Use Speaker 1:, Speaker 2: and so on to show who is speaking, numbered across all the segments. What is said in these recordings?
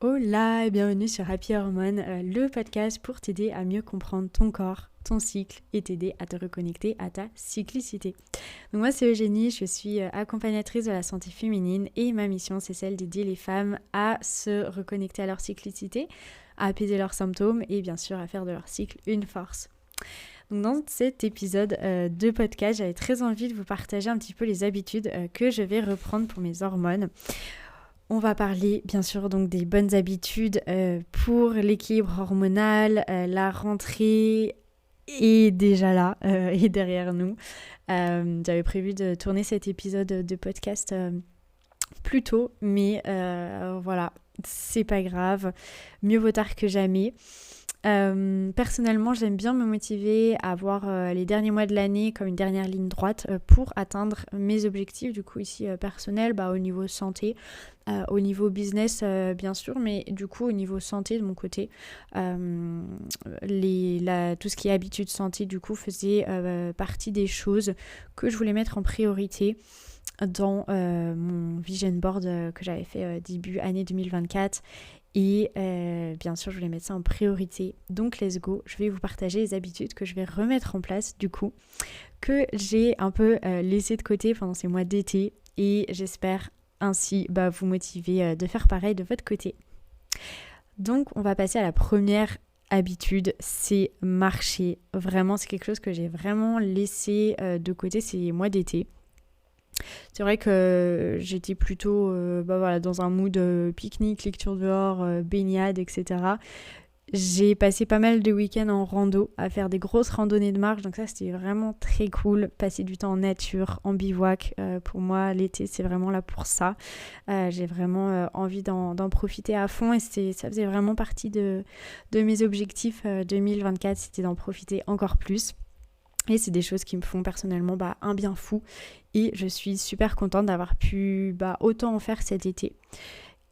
Speaker 1: Hola et bienvenue sur Happy Hormone, le podcast pour t'aider à mieux comprendre ton corps, ton cycle et t'aider à te reconnecter à ta cyclicité. Donc moi c'est Eugénie, je suis accompagnatrice de la santé féminine et ma mission c'est celle d'aider les femmes à se reconnecter à leur cyclicité, à apaiser leurs symptômes et bien sûr à faire de leur cycle une force. Donc dans cet épisode de podcast, j'avais très envie de vous partager un petit peu les habitudes que je vais reprendre pour mes hormones. On va parler bien sûr donc des bonnes habitudes pour l'équilibre hormonal, la rentrée est déjà là et derrière nous. J'avais prévu de tourner cet épisode de podcast plus tôt, mais voilà, c'est pas grave, mieux vaut tard que jamais. Personnellement, j'aime bien me motiver à voir les derniers mois de l'année comme une dernière ligne droite pour atteindre mes objectifs, du coup ici personnels, au niveau santé, au niveau business bien sûr, mais du coup au niveau santé de mon côté, tout ce qui est habitude santé du coup faisait partie des choses que je voulais mettre en priorité dans mon vision board que j'avais fait début année 2024. Et bien sûr, je voulais mettre ça en priorité. Donc, let's go. Je vais vous partager les habitudes que je vais remettre en place, du coup, que j'ai un peu laissé de côté pendant ces mois d'été. Et j'espère ainsi vous motiver de faire pareil de votre côté. Donc, on va passer à la première habitude, c'est marcher. Vraiment, c'est quelque chose que j'ai vraiment laissé de côté ces mois d'été. C'est vrai que j'étais plutôt dans un mood pique-nique, lecture dehors, baignade, etc. J'ai passé pas mal de week-ends en rando, à faire des grosses randonnées de marche, donc ça c'était vraiment très cool. Passer du temps en nature, en bivouac, pour moi l'été c'est vraiment là pour ça. J'ai vraiment envie d'en profiter à fond et ça faisait vraiment partie de mes objectifs 2024, c'était d'en profiter encore plus. Et c'est des choses qui me font personnellement un bien fou. Et je suis super contente d'avoir pu autant en faire cet été.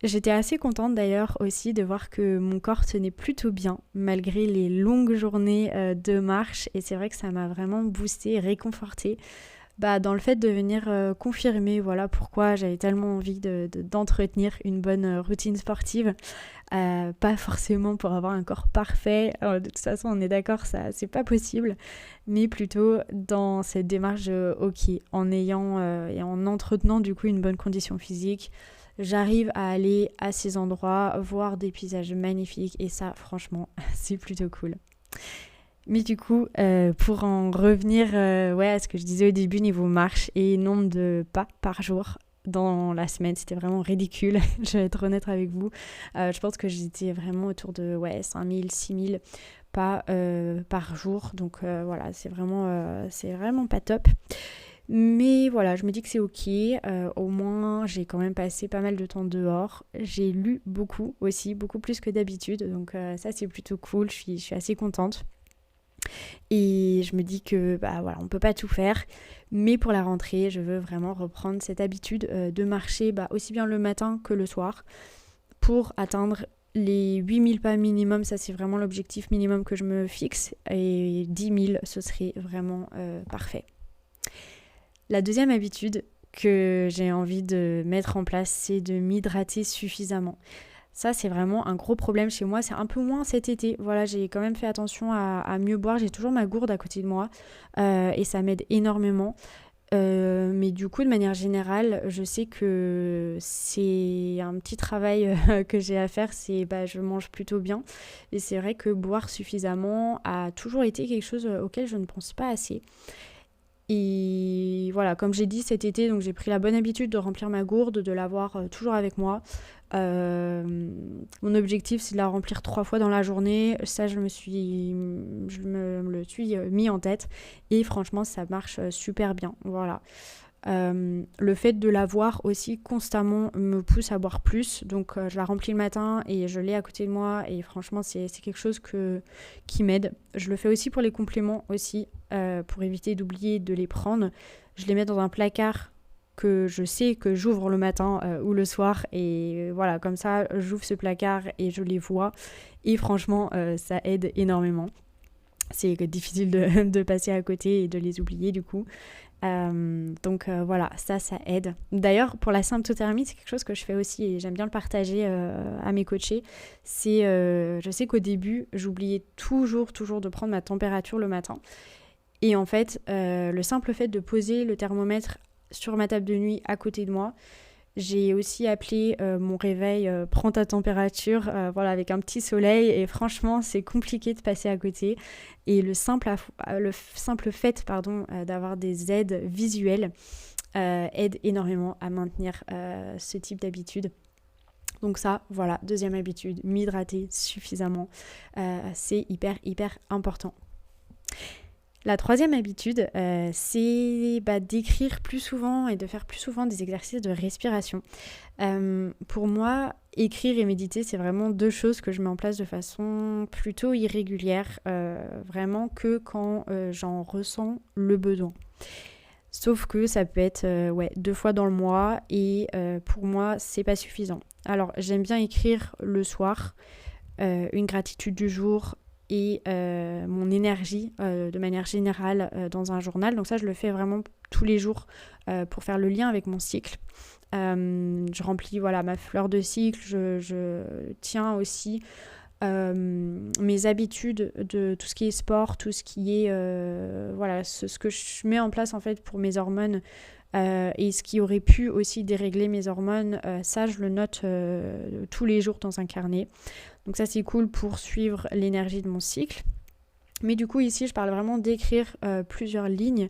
Speaker 1: J'étais assez contente d'ailleurs aussi de voir que mon corps tenait plutôt bien malgré les longues journées de marche. Et c'est vrai que ça m'a vraiment boostée et réconfortée dans le fait de venir confirmer pourquoi j'avais tellement envie d'entretenir une bonne routine sportive. Pas forcément pour avoir un corps parfait, de toute façon on est d'accord, ça c'est pas possible, mais plutôt dans cette démarche en ayant et en entretenant du coup une bonne condition physique, j'arrive à aller à ces endroits, voir des paysages magnifiques et ça franchement c'est plutôt cool. Mais du coup, pour en revenir à ce que je disais au début niveau marche et nombre de pas par jour dans la semaine, c'était vraiment ridicule, je vais être honnête avec vous. Je pense que j'étais vraiment autour de 5000, 6000 pas par jour. Donc c'est vraiment pas top. Mais voilà, je me dis que c'est ok. Au moins, j'ai quand même passé pas mal de temps dehors. J'ai lu beaucoup aussi, beaucoup plus que d'habitude. Donc ça, c'est plutôt cool. Je suis assez contente. Et je me dis que on peut pas tout faire, mais pour la rentrée je veux vraiment reprendre cette habitude de marcher aussi bien le matin que le soir pour atteindre les 8000 pas minimum. Ça c'est vraiment l'objectif minimum que je me fixe, et 10 000 ce serait vraiment parfait. La deuxième habitude que j'ai envie de mettre en place, c'est de m'hydrater suffisamment. Ça, c'est vraiment un gros problème chez moi. C'est un peu moins cet été. Voilà, j'ai quand même fait attention à mieux boire. J'ai toujours ma gourde à côté de moi et ça m'aide énormément. Mais du coup, de manière générale, je sais que c'est un petit travail que j'ai à faire. C'est je mange plutôt bien. Et c'est vrai que boire suffisamment a toujours été quelque chose auquel je ne pense pas assez. Et voilà, comme j'ai dit cet été, donc j'ai pris la bonne habitude de remplir ma gourde, de l'avoir toujours avec moi. Mon objectif c'est de la remplir 3 fois dans la journée. Ça je me le suis mis en tête et franchement ça marche super bien. Voilà. Le fait de l'avoir aussi constamment me pousse à boire plus, donc je la remplis le matin et je l'ai à côté de moi et franchement c'est quelque chose qui m'aide. Je le fais aussi pour les compléments aussi, pour éviter d'oublier de les prendre. Je les mets dans un placard que je sais que j'ouvre le matin ou le soir, et voilà, comme ça j'ouvre ce placard et je les vois et franchement ça aide énormément. c'est difficile de passer à côté et de les oublier du coup. Donc voilà, ça aide. D'ailleurs, pour la symptothermie, c'est quelque chose que je fais aussi et j'aime bien le partager à mes coachés. Je sais qu'au début, j'oubliais toujours de prendre ma température le matin. Et en fait, le simple fait de poser le thermomètre sur ma table de nuit à côté de moi, j'ai aussi appelé mon réveil prends ta température, voilà, avec un petit soleil. Et franchement, c'est compliqué de passer à côté. Et le simple fait d'avoir des aides visuelles aide énormément à maintenir ce type d'habitude. Donc ça, voilà, deuxième habitude, m'hydrater suffisamment. C'est hyper important. La troisième habitude, c'est d'écrire plus souvent et de faire plus souvent des exercices de respiration. Pour moi, écrire et méditer, c'est vraiment deux choses que je mets en place de façon plutôt irrégulière, vraiment que quand j'en ressens le besoin. Sauf que ça peut être 2 fois dans le mois et pour moi, c'est pas suffisant. Alors, j'aime bien écrire le soir, une gratitude du jour, et mon énergie de manière générale dans un journal. Donc ça, je le fais vraiment tous les jours pour faire le lien avec mon cycle. Je remplis ma fleur de cycle, je tiens aussi mes habitudes de tout ce qui est sport, tout ce qui est ce que je mets en place en fait pour mes hormones et ce qui aurait pu aussi dérégler mes hormones, ça je le note tous les jours dans un carnet. Donc ça c'est cool pour suivre l'énergie de mon cycle. Mais du coup ici je parle vraiment d'écrire plusieurs lignes,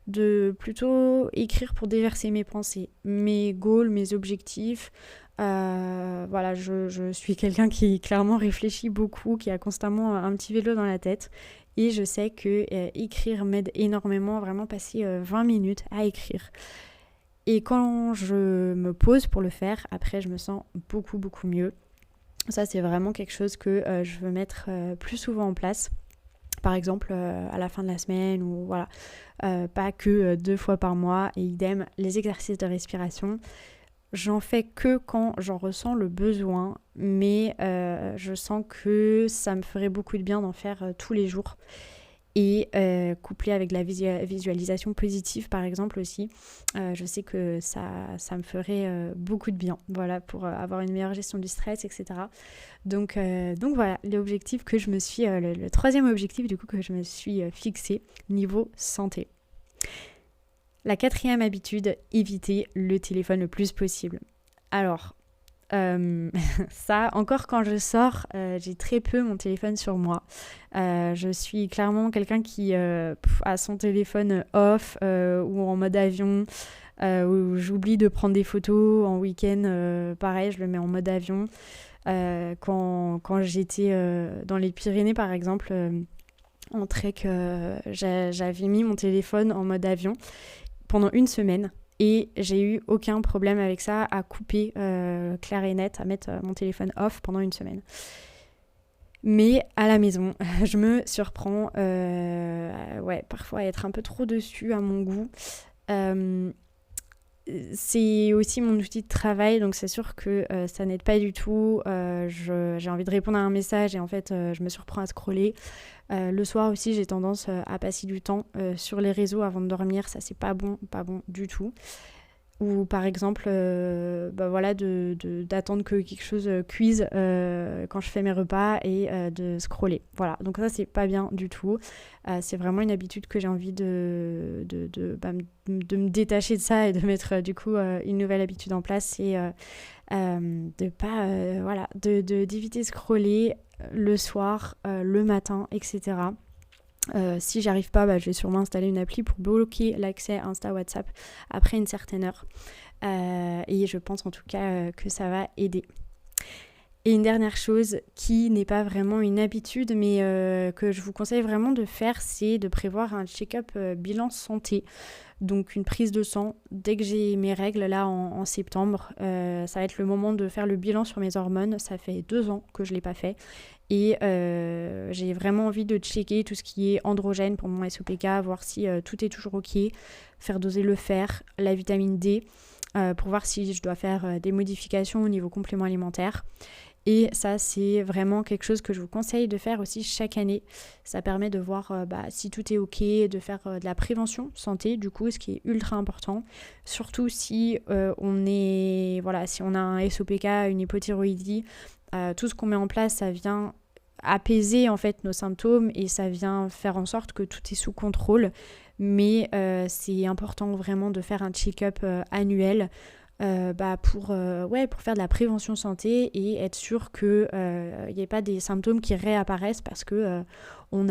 Speaker 1: de plutôt écrire pour déverser mes pensées, mes goals, mes objectifs. Je suis quelqu'un qui clairement réfléchit beaucoup, qui a constamment un petit vélo dans la tête. Et je sais que écrire m'aide énormément, vraiment passer 20 minutes à écrire. Et quand je me pose pour le faire, après je me sens beaucoup mieux. Ça c'est vraiment quelque chose que je veux mettre plus souvent en place. Par exemple à la fin de la semaine ou voilà, pas que 2 fois par mois. Et idem, les exercices de respiration, j'en fais que quand j'en ressens le besoin, mais je sens que ça me ferait beaucoup de bien d'en faire tous les jours. Et couplé avec la visualisation positive par exemple aussi, je sais que ça me ferait beaucoup de bien, voilà, pour avoir une meilleure gestion du stress, etc. Donc voilà, l'objectif que je me suis, le troisième objectif du coup que je me suis fixé niveau santé. La quatrième habitude, éviter le téléphone le plus possible. Alors, ça, encore quand je sors, j'ai très peu mon téléphone sur moi. Je suis clairement quelqu'un qui a son téléphone off ou en mode avion, où j'oublie de prendre des photos en week-end. Pareil, je le mets en mode avion. Quand j'étais dans les Pyrénées, par exemple, en trek, j'avais mis mon téléphone en mode avion pendant 1 semaine. Et j'ai eu aucun problème avec ça, à couper clair et net, à mettre mon téléphone off pendant 1 semaine. Mais à la maison, je me surprends parfois à être un peu trop dessus à mon goût. C'est aussi mon outil de travail, donc c'est sûr que ça n'aide pas du tout. J'ai envie de répondre à un message et en fait je me surprends à scroller. Le soir aussi j'ai tendance à passer du temps sur les réseaux avant de dormir, ça c'est pas bon du tout. Ou par exemple d'attendre que quelque chose cuise quand je fais mes repas et de scroller. Voilà, donc ça c'est pas bien du tout. C'est vraiment une habitude que j'ai envie de me détacher de ça et de mettre du coup une nouvelle habitude en place. C'est d'éviter scroller le soir, le matin, etc. Si j'arrive pas, je vais sûrement installer une appli pour bloquer l'accès Insta, WhatsApp après une certaine heure. Et je pense en tout cas que ça va aider. Et une dernière chose qui n'est pas vraiment une habitude, mais que je vous conseille vraiment de faire, c'est de prévoir un check-up bilan santé. Donc une prise de sang dès que j'ai mes règles là en septembre. Ça va être le moment de faire le bilan sur mes hormones. Ça fait 2 ans que je ne l'ai pas fait. Et j'ai vraiment envie de checker tout ce qui est androgène pour mon SOPK, voir si tout est toujours ok, faire doser le fer, la vitamine D, pour voir si je dois faire des modifications au niveau complément alimentaire. Et ça, c'est vraiment quelque chose que je vous conseille de faire aussi chaque année. Ça permet de voir si tout est ok, de faire de la prévention santé, du coup, ce qui est ultra important. Surtout si si on a un SOPK, une hypothyroïdie, tout ce qu'on met en place, ça vient apaiser en fait nos symptômes et ça vient faire en sorte que tout est sous contrôle. Mais c'est important vraiment de faire un check-up annuel pour faire de la prévention santé et être sûr qu'il n'y ait pas des symptômes qui réapparaissent parce que on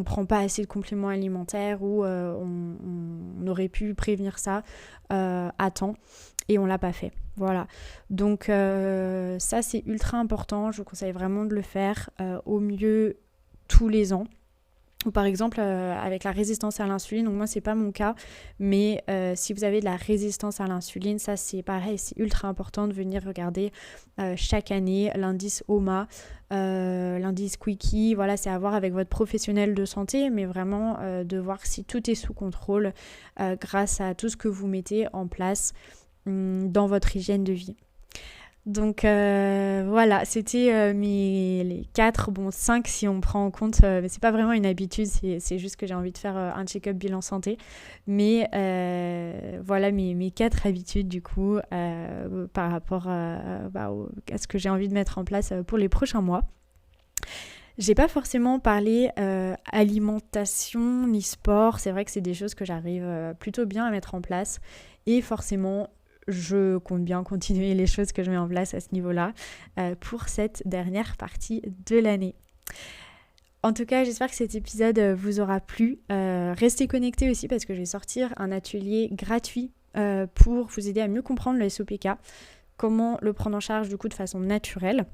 Speaker 1: prend pas assez de compléments alimentaires ou on aurait pu prévenir ça à temps et on l'a pas fait. Voilà, donc ça c'est ultra important, je vous conseille vraiment de le faire au mieux tous les ans. Ou par exemple avec la résistance à l'insuline, donc moi c'est pas mon cas, mais si vous avez de la résistance à l'insuline, ça c'est pareil, c'est ultra important de venir regarder chaque année l'indice OMA, l'indice Quickie, voilà, c'est à voir avec votre professionnel de santé, mais vraiment de voir si tout est sous contrôle grâce à tout ce que vous mettez en place dans votre hygiène de vie. Donc voilà, c'était les 5 si on prend en compte, mais c'est pas vraiment une habitude, c'est juste que j'ai envie de faire un check-up bilan santé. Mais voilà mes 4 habitudes du coup par rapport à ce que j'ai envie de mettre en place pour les prochains mois. J'ai pas forcément parlé alimentation ni sport, c'est vrai que c'est des choses que j'arrive plutôt bien à mettre en place et forcément je compte bien continuer les choses que je mets en place à ce niveau-là pour cette dernière partie de l'année. En tout cas, j'espère que cet épisode vous aura plu. Restez connectés aussi parce que je vais sortir un atelier gratuit pour vous aider à mieux comprendre le SOPK, comment le prendre en charge du coup de façon naturelle.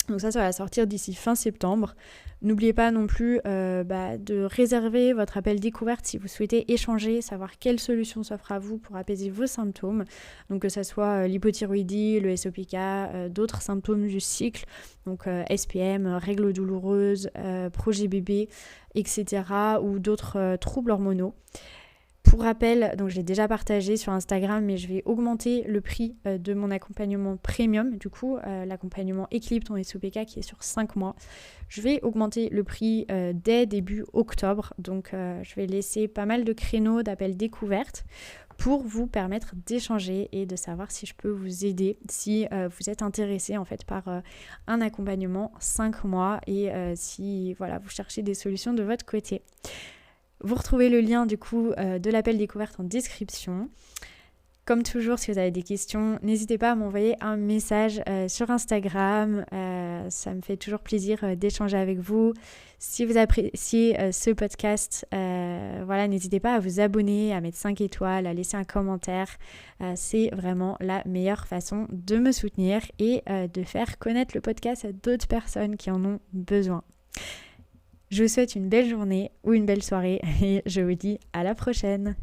Speaker 1: Donc ça va sortir d'ici fin septembre. N'oubliez pas non plus de réserver votre appel découverte si vous souhaitez échanger, savoir quelle solution s'offre à vous pour apaiser vos symptômes. Donc que ce soit l'hypothyroïdie, le SOPK, d'autres symptômes du cycle, donc SPM, règles douloureuses, projet bébé, etc. ou d'autres troubles hormonaux. Pour rappel, donc je l'ai déjà partagé sur Instagram, mais je vais augmenter le prix de mon accompagnement premium, du coup, l'accompagnement Équilibre ton SOPK qui est sur 5 mois. Je vais augmenter le prix dès début octobre, donc je vais laisser pas mal de créneaux d'appels découvertes pour vous permettre d'échanger et de savoir si je peux vous aider, si vous êtes intéressé en fait par un accompagnement 5 mois et si vous cherchez des solutions de votre côté. Vous retrouvez le lien du coup de l'appel découverte en description. Comme toujours, si vous avez des questions, n'hésitez pas à m'envoyer un message sur Instagram. Ça me fait toujours plaisir d'échanger avec vous. Si vous appréciez ce podcast, n'hésitez pas à vous abonner, à mettre 5 étoiles, à laisser un commentaire. C'est vraiment la meilleure façon de me soutenir et de faire connaître le podcast à d'autres personnes qui en ont besoin. Je vous souhaite une belle journée ou une belle soirée et je vous dis à la prochaine.